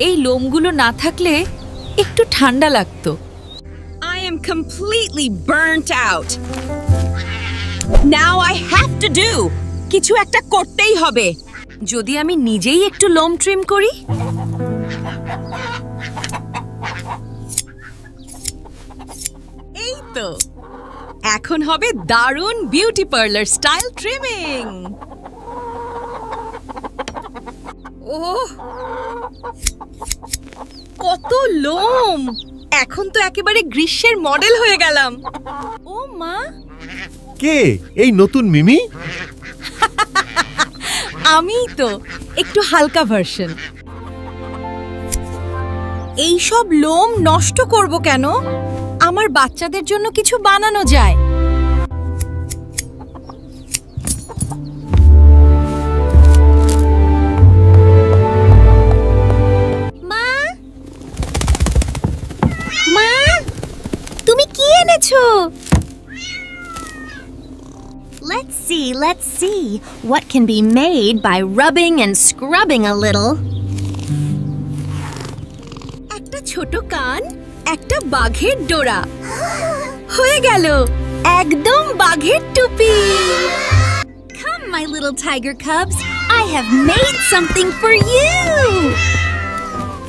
এই লোমগুলো না থাকলে একটু ঠান্ডা লাগতো। I am completely burnt out. Now I have to do. কিছু একটা করতেই হবে। যদি আমি নিজেই একটু লোম ট্রিম করি? এই তো, এখন হবে দারুণ বিউটি পার্লার স্টাইল ট্রিমিং। ওহ, কত লোম! এখন তো একেবারে গ্রীষ্মের মডেল হয়ে গেলাম। ও মা, কে এই নতুন মিমি? আমিই তো, একটু হালকা ভার্সন। এই সব লোম নষ্ট করব কেন? আমার বাচ্চাদের জন্য কিছু বানানো যায়। মা, মা, তুমি কি এনেছো? Let's see what can be made by rubbing and scrubbing a little. একটা ছোট কান, একটা বাঘের ডোরা। হয়ে গেল, একদম বাঘের টুপি। Come, my little tiger cubs, I have made something for you.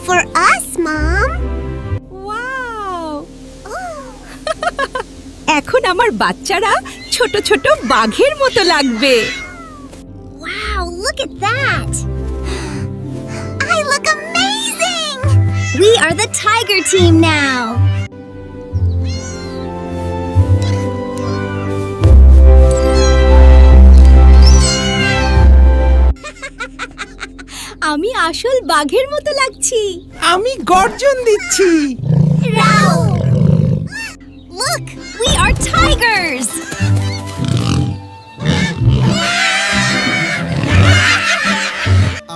For us, Mom. Wow! এখন আমার বাচ্চারা ছোট ছোট বাঘের মতো লাগবে। Wow, look at that. I look amazing. We are the tiger team now. আমি আসল বাঘের মতো লাগছি। আমি গর্জন দিচ্ছি। Look, we are tigers.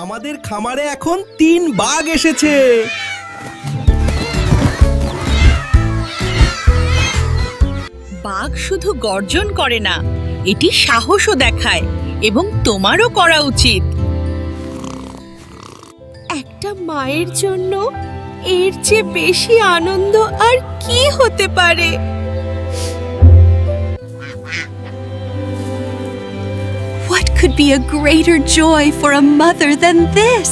আমাদের খামারে এখন 3 বাঘ এসেছে। বাঘ শুধু গর্জন করে না, এটি সাহসও দেখায়, এবং তোমারও করা উচিত। একটা মায়ের জন্য এর চেয়ে বেশি আনন্দ আর কি হতে পারে? What could be a greater joy for a mother than this?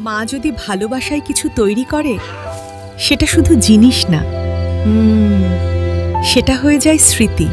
মা যদি ভালোবাসায় কিছু তৈরি করে, সেটা শুধু জিনিস না, সেটা হয়ে যায় স্মৃতি।